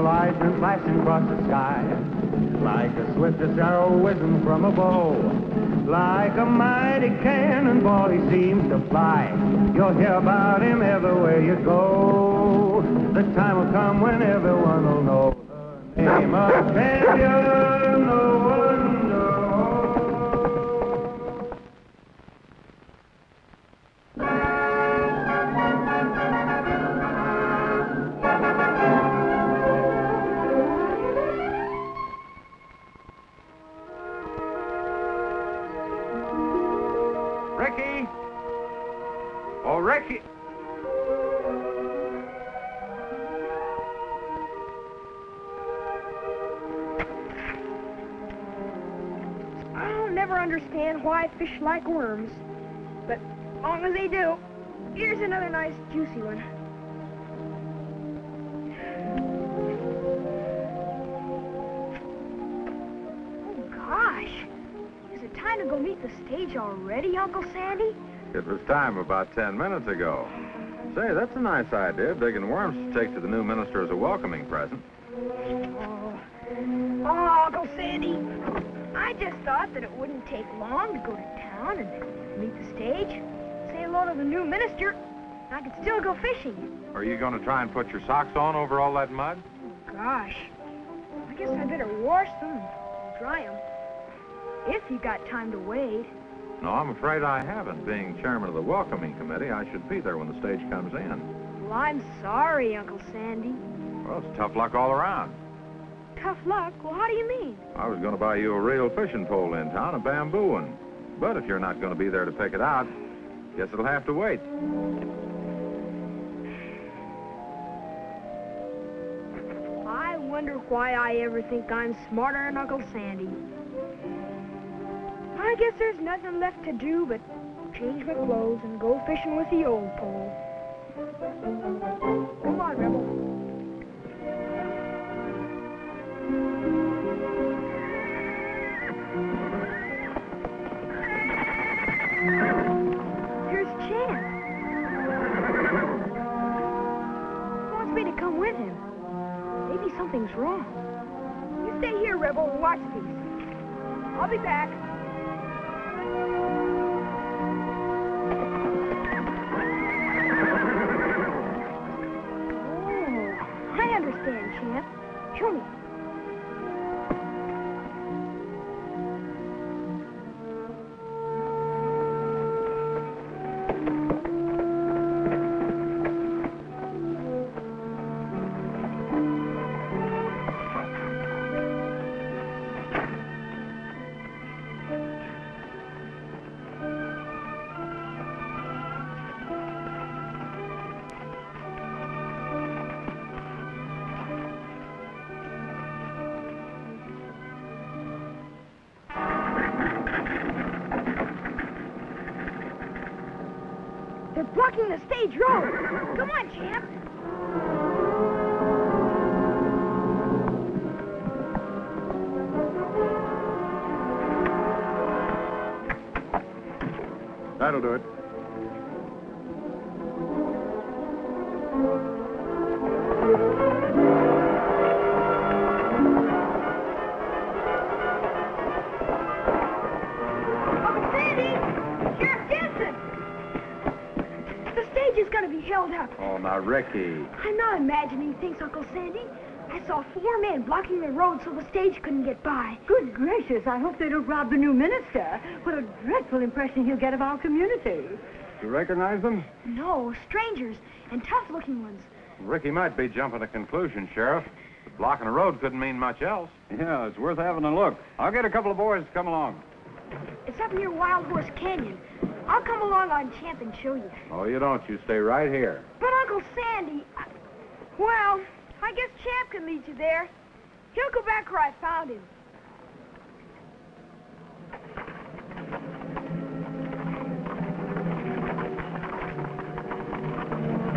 lightning flashing across the sky, like the swiftest arrow whizzing from a bow. Like a mighty cannonball he seems to fly. You'll hear about him everywhere you go. The time will come when everyone will know the name of champion no one knows. Ricky! Oh, Ricky! I'll never understand why fish like worms, but as long as they do, here's another nice juicy one. Oh, gosh. Is it time to go meet the stage already, Uncle Sandy? It was time about 10 minutes ago. Say, that's a nice idea, digging worms to take to the new minister as a welcoming present. Oh, Uncle Sandy, I just thought that it wouldn't take long to go to town and meet the stage, say hello to the new minister, and I could still go fishing. Are you going to try and put your socks on over all that mud? Oh, gosh. I guess I better wash them and dry them. If you got time to wait. No, I'm afraid I haven't. Being chairman of the welcoming committee, I should be there when the stage comes in. Well, I'm sorry, Uncle Sandy. Well, it's tough luck all around. Tough luck? Well, how do you mean? I was going to buy you a real fishing pole in town, a bamboo one. But if you're not going to be there to pick it out, guess it'll have to wait. I wonder why I ever think I'm smarter than Uncle Sandy. I guess there's nothing left to do but change my clothes and go fishing with the old pole. Come on, Rebel. Here's Champ. He wants me to come with him. Maybe something's wrong. You stay here, Rebel, and watch these. I'll be back. Champ. Show me. They're blocking the stage road. Come on, Champ. That'll do it. Oh, now, Ricky. I'm not imagining things, Uncle Sandy. I saw 4 men blocking the road so the stage couldn't get by. Good gracious, I hope they don't rob the new minister. What a dreadful impression he'll get of our community. You recognize them? No, strangers, and tough-looking ones. Ricky might be jumping to conclusions, Sheriff. But blocking the road couldn't mean much else. Yeah, it's worth having a look. I'll get a couple of boys to come along. It's up near Wild Horse Canyon. I'll come along on Champ and show you. Oh, you don't. You stay right here. But Uncle Sandy, well, I guess Champ can lead you there. He'll go back where I found him.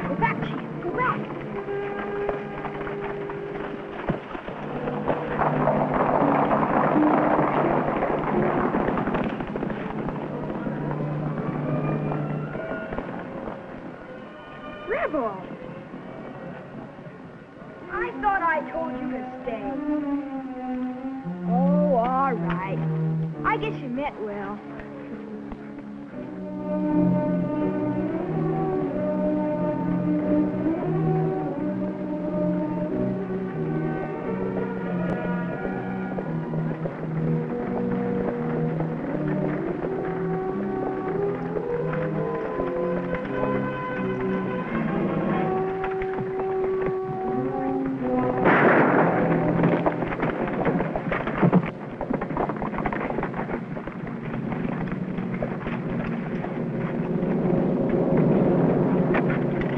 Go back, Champ. Go back. Rebel! I thought I told you guess you meant well.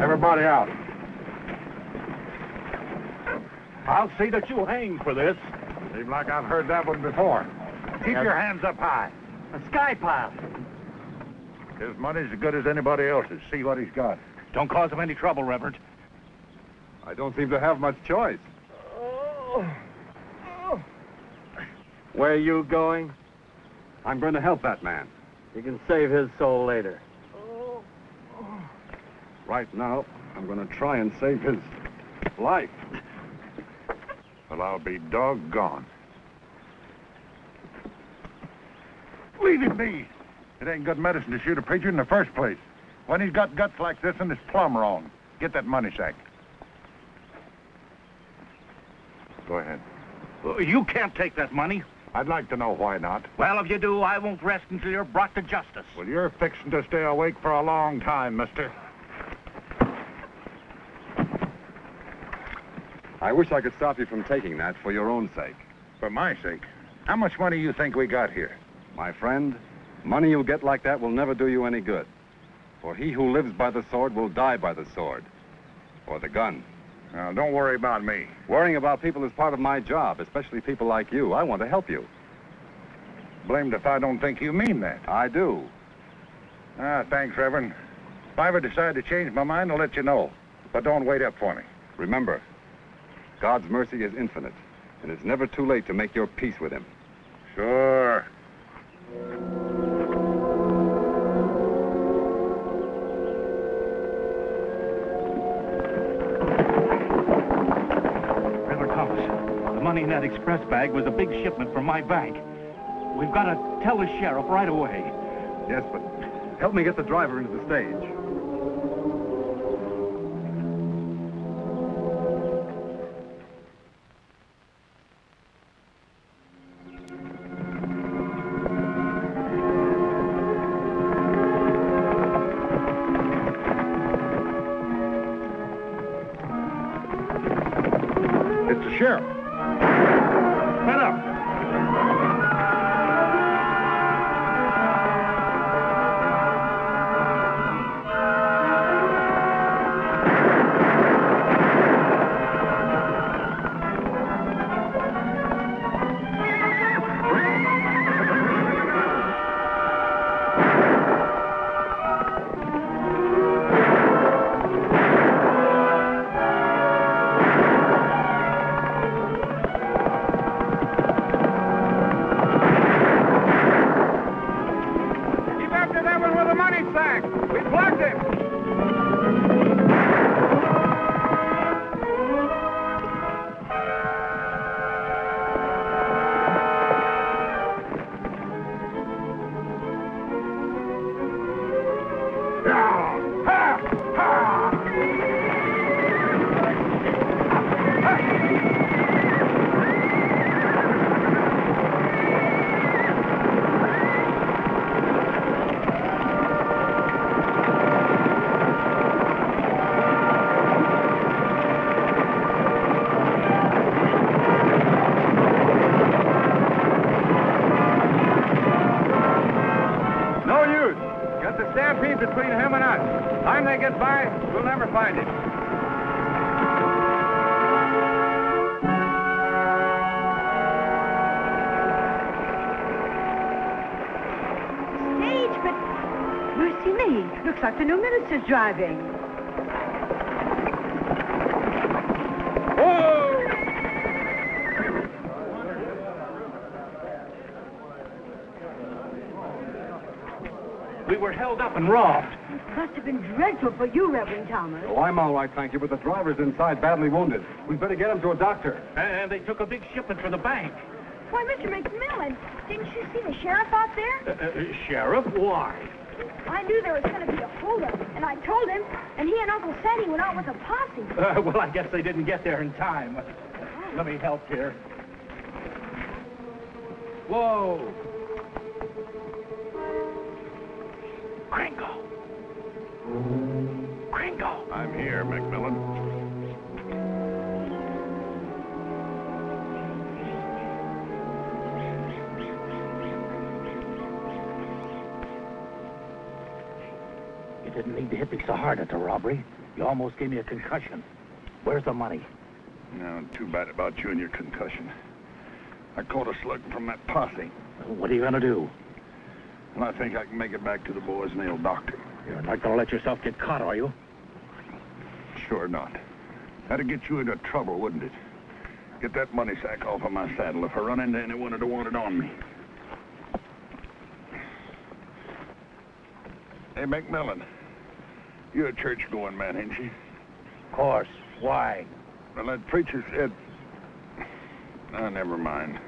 Everybody out. I'll see that you hang for this. Seems like I've heard that one before. Keep your hands up high. A sky pile. His money's as good as anybody else's. See what he's got. Don't cause him any trouble, Reverend. I don't seem to have much choice. Where are you going? I'm going to help that man. You can save his soul later. Right now, I'm going to try and save his life. Well, I'll be doggone. Leave him be. It ain't good medicine to shoot a preacher in the first place. When he's got guts like this, and it's plumb wrong. Get that money sack. Go ahead. You can't take that money. I'd like to know why not. Well, if you do, I won't rest until you're brought to justice. Well, you're fixing to stay awake for a long time, mister. I wish I could stop you from taking that for your own sake. For my sake. How much money you think we got here? My friend, money you'll get like that will never do you any good. For he who lives by the sword will die by the sword. Or the gun. Now, don't worry about me. Worrying about people is part of my job, especially people like you. I want to help you. Blamed if I don't think you mean that. I do. Thanks, Reverend. If I ever decide to change my mind, I'll let you know. But don't wait up for me. Remember, God's mercy is infinite, and it's never too late to make your peace with him. Sure. Reverend Thomas, the money in that express bag was a big shipment from my bank. We've got to tell the sheriff right away. Yes, but help me get the driver into the stage. It's the sheriff. Get up. Between him and us. Time they get by, we'll never find him. Stage, but mercy me. Looks like the new minister's driving. We were held up and robbed. Must have been dreadful for you, Reverend Thomas. Oh, I'm all right, thank you, but the driver's inside badly wounded. We'd better get him to a doctor. And they took a big shipment for the bank. Why, Mr. McMillan, didn't you see the sheriff out there? Sheriff? Why? I knew there was going to be a holdup, and I told him, and he and Uncle Sandy went out with a posse. Well, I guess they didn't get there in time. Let me help here. Whoa! Gringo! Gringo! I'm here, McMillan. You didn't need to hit me so hard at the robbery. You almost gave me a concussion. Where's the money? No, too bad about you and your concussion. I caught a slug from that posse. What are you going to do? And I think I can make it back to the boys and they'll doctor. You're not going to let yourself get caught, are you? Sure not. That'd get you into trouble, wouldn't it? Get that money sack off of my saddle if I run into anyone that'd want it on me. Hey, McMillan, you're a church-going man, ain't you? Of course. Why? Well, that preacher said... Oh, never mind.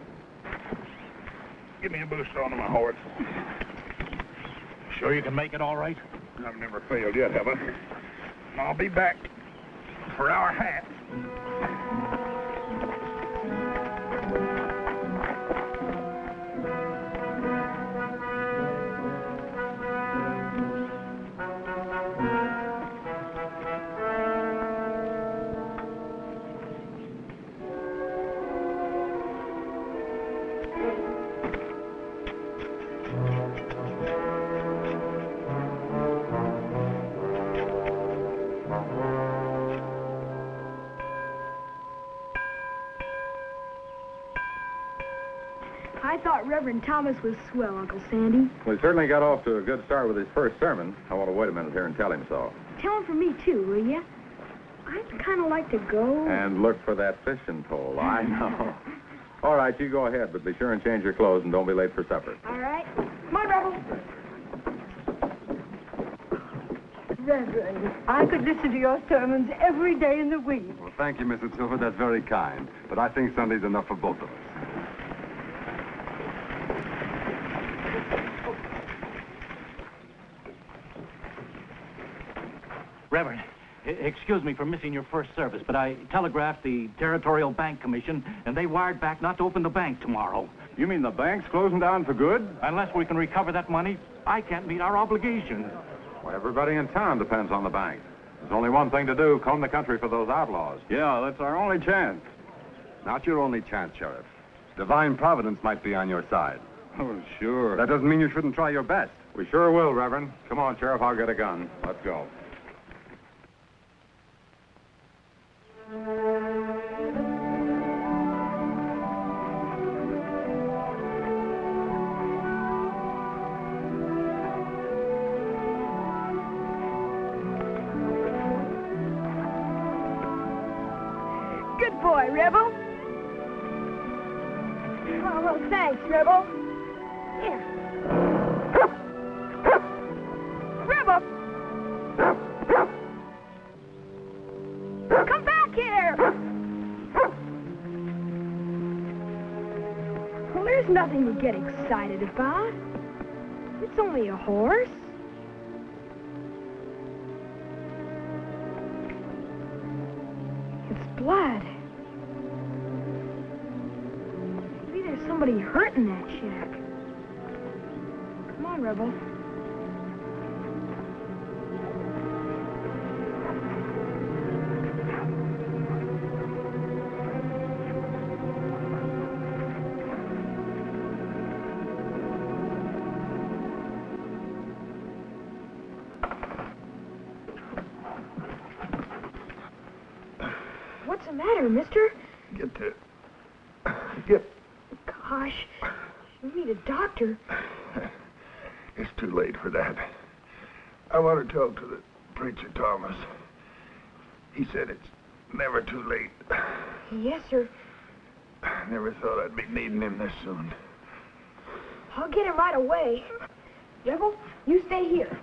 Give me a boost onto my horse. Sure you can make it all right? I've never failed yet, have I? And I'll be back for our hat. I thought Reverend Thomas was swell, Uncle Sandy. Well, he certainly got off to a good start with his first sermon. I want to wait a minute here and tell him so. Tell him for me, too, will you? I'd kind of like to go. And look for that fishing pole. I know. All right, you go ahead, but be sure and change your clothes and don't be late for supper. All right. Come on, Rebel. Reverend, I could listen to your sermons every day in the week. Well, thank you, Mrs. Silver. That's very kind. But I think Sunday's enough for both of us. Reverend, excuse me for missing your first service, but I telegraphed the Territorial Bank Commission, and they wired back not to open the bank tomorrow. You mean the bank's closing down for good? Unless we can recover that money, I can't meet our obligation. Well, everybody in town depends on the bank. There's only one thing to do, comb the country for those outlaws. Yeah, that's our only chance. Not your only chance, Sheriff. Divine Providence might be on your side. Oh, sure. That doesn't mean you shouldn't try your best. We sure will, Reverend. Come on, Sheriff, I'll get a gun. Let's go. Good boy, Rebel. Oh, well, thanks, Rebel. Here. Rebel! Come back here! Well, there's nothing to get excited about. It's only a horse. It's blood. Maybe there's somebody hurt in that shack. Come on, Rebel. What's the matter, mister? Get... Gosh, you need a doctor. It's too late for that. I want to talk to the preacher, Thomas. He said it's never too late. Yes, sir. I never thought I'd be needing him this soon. I'll get him right away. Rebel, you stay here.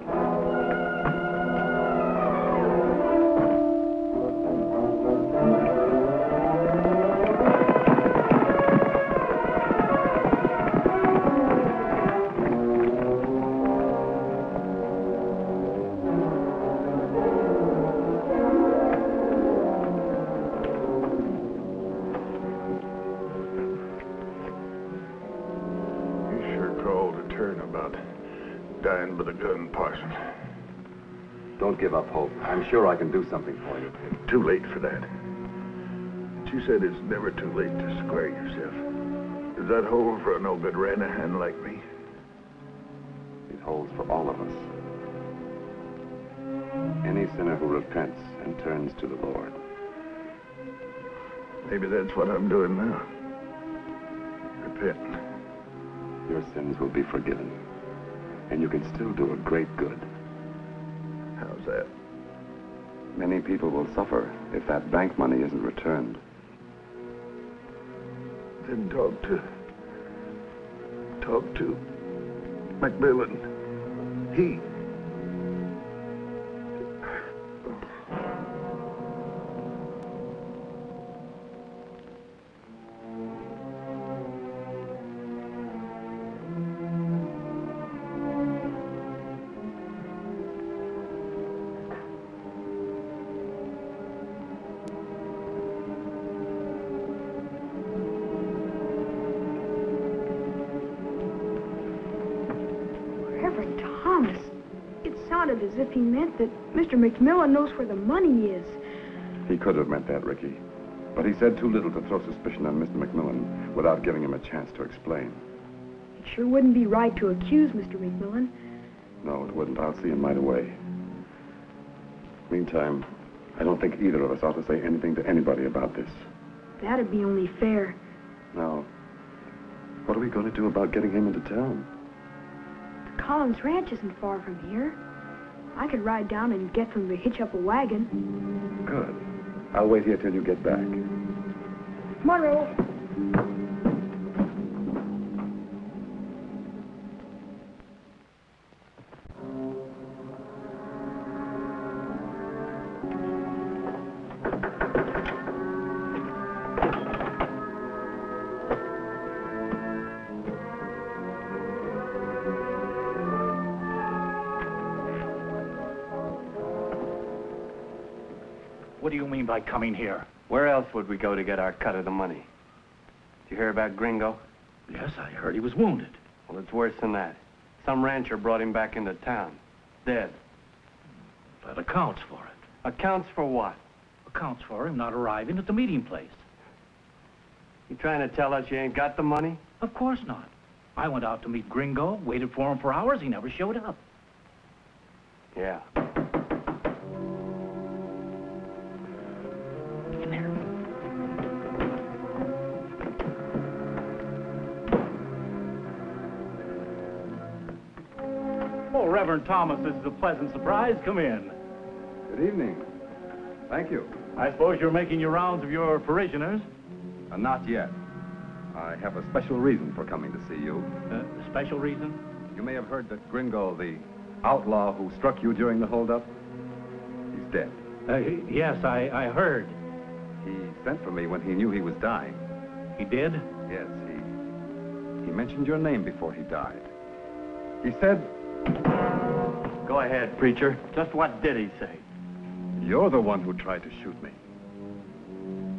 for all the turn about dying by the gun, Parson. Don't give up hope. I'm sure I can do something for you. Too late for that. But you said it's never too late to square yourself. Does that hold for a no-good ran-a-hand like me? It holds for all of us. Any sinner who repents and turns to the Lord. Maybe that's what I'm doing now. Repenting. Your sins will be forgiven. And you can still do a great good. How's that? Many people will suffer if that bank money isn't returned. Then talk to McMillan. He... As if he meant that Mr. McMillan knows where the money is. He could have meant that, Ricky. But he said too little to throw suspicion on Mr. McMillan without giving him a chance to explain. It sure wouldn't be right to accuse Mr. McMillan. No, it wouldn't. I'll see him right away. Meantime, I don't think either of us ought to say anything to anybody about this. That'd be only fair. Now, what are we going to do about getting him into town? The Collins Ranch isn't far from here. I could ride down and get them to hitch up a wagon. Good. I'll wait here till you get back. Come on, Earl. What do you mean by coming here? Where else would we go to get our cut of the money? Did you hear about Gringo? Yes, I heard he was wounded. Well, it's worse than that. Some rancher brought him back into town. Dead. That accounts for it. Accounts for what? Accounts for him not arriving at the meeting place. You trying to tell us you ain't got the money? Of course not. I went out to meet Gringo, waited for him for hours, he never showed up. Yeah. In there. Oh, Reverend Thomas, this is a pleasant surprise. Come in. Good evening. Thank you. I suppose you're making your rounds of your parishioners? Not yet. I have a special reason for coming to see you. A special reason? You may have heard that Gringo, the outlaw who struck you during the holdup, he's dead. Yes, I heard. He sent for me when he knew he was dying. He did? Yes, he mentioned your name before he died. He said... Go ahead, preacher. Just what did he say? You're the one who tried to shoot me.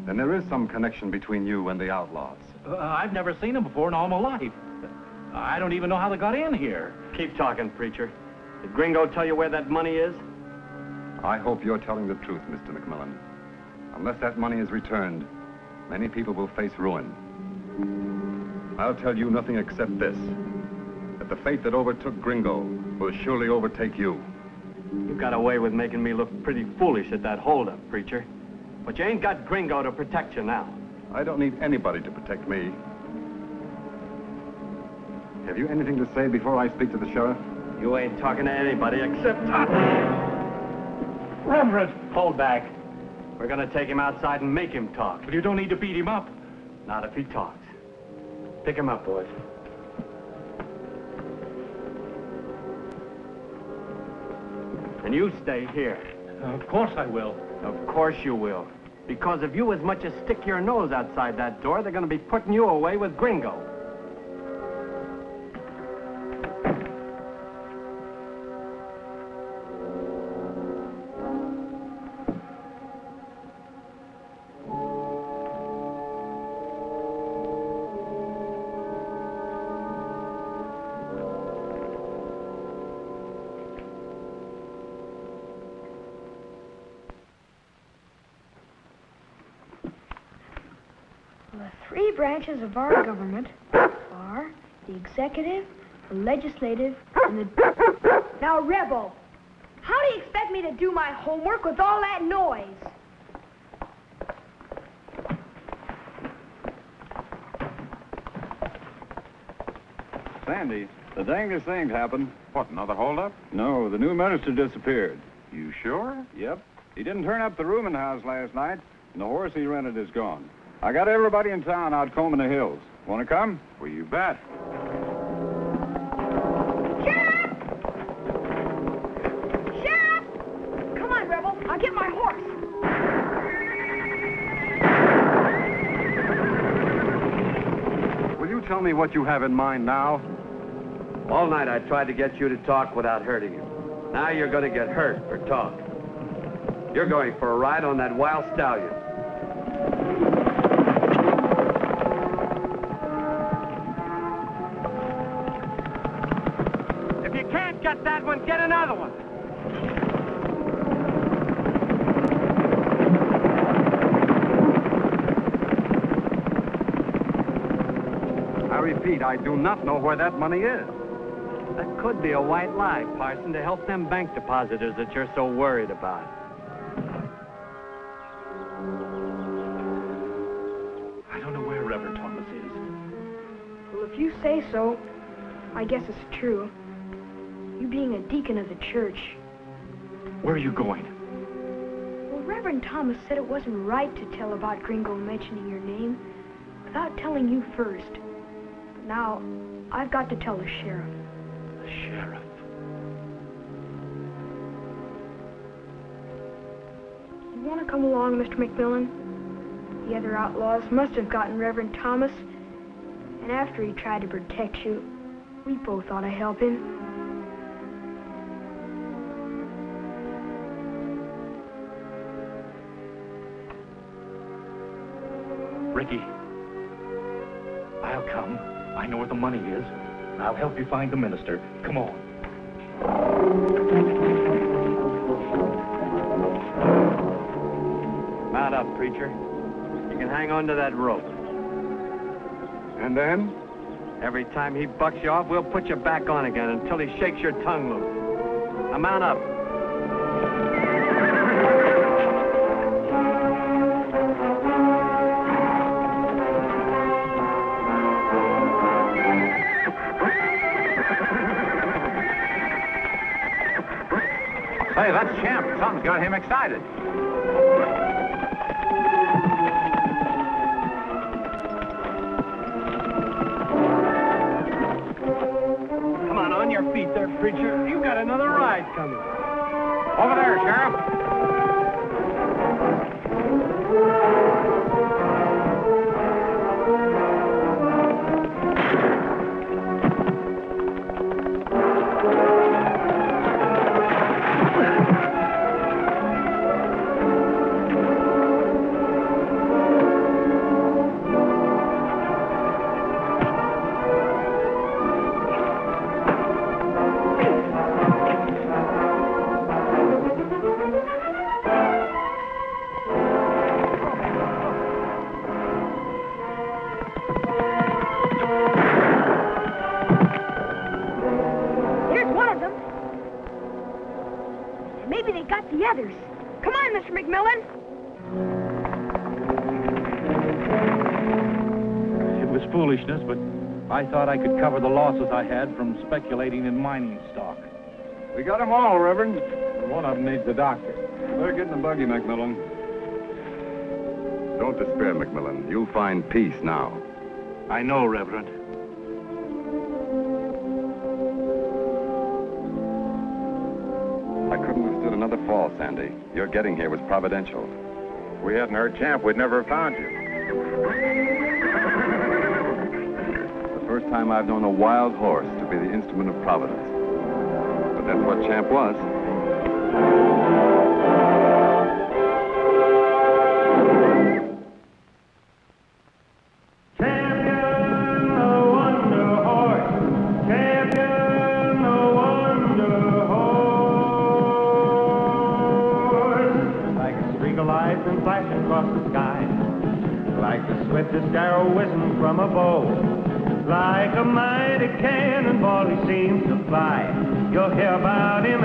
Then there is some connection between you and the outlaws. I've never seen him before in all my life. I don't even know how they got in here. Keep talking, preacher. Did Gringo tell you where that money is? I hope you're telling the truth, Mr. McMillan. Unless that money is returned, many people will face ruin. I'll tell you nothing except this, that the fate that overtook Gringo will surely overtake you. You got away with making me look pretty foolish at that holdup, preacher. But you ain't got Gringo to protect you now. I don't need anybody to protect me. Have you anything to say before I speak to the sheriff? You ain't talking to anybody except... Reverend! Hold back. We're gonna take him outside and make him talk. But you don't need to beat him up. Not if he talks. Pick him up, boys. And you stay here. Of course I will. Of course you will. Because if you as much as stick your nose outside that door, they're gonna be putting you away with Gringo. branches of our government are the executive, the legislative, and the... Now, Rebel, how do you expect me to do my homework with all that noise? Sandy, the dangest thing happened. What, another holdup? No, the new minister disappeared. You sure? Yep. He didn't turn up the rooming house last night, and the horse he rented is gone. I got everybody in town out combing the hills. Want to come? Well, you bet. Sheriff! Sheriff! Come on, Rebel. I'll get my horse. Will you tell me what you have in mind now? All night I tried to get you to talk without hurting you. Now you're going to get hurt for talk. You're going for a ride on that wild stallion. If you can't get that one, get another one. I repeat, I do not know where that money is. That could be a white lie, Parson, to help them bank depositors that you're so worried about. I don't know where Reverend Thomas is. Well, if you say so, I guess it's true. You being a deacon of the church. Where are you going? Well, Reverend Thomas said it wasn't right to tell about Gringo mentioning your name without telling you first. But now, I've got to tell the sheriff. The sheriff. You want to come along, Mr. McMillan? The other outlaws must have gotten Reverend Thomas, and after he tried to protect you, we both ought to help him. Ricky, I'll come. I know where the money is. And I'll help you find the minister. Come on. Mount up, preacher. You can hang on to that rope. And then? Every time he bucks you off, we'll put you back on again until he shakes your tongue loose. Now mount up. Hey, that's Champ. Something's got him excited. Come on your feet there, preacher. You got another ride coming. Over there, Sheriff. The others. Come on, Mr. McMillan. It was foolishness, but I thought I could cover the losses I had from speculating in mining stock. We got them all, Reverend. And one of them needs a doctor. Better get in the buggy, McMillan. Don't despair, McMillan. You'll find peace now. I know, Reverend. I couldn't have stood another fall, Sandy. Your getting here was providential. If we hadn't heard Champ, we'd never have found you. The first time I've known a wild horse to be the instrument of providence. But that's what Champ was. swiftest arrow whizzing from a bow. Like a mighty cannonball he seems to fly. You'll hear about him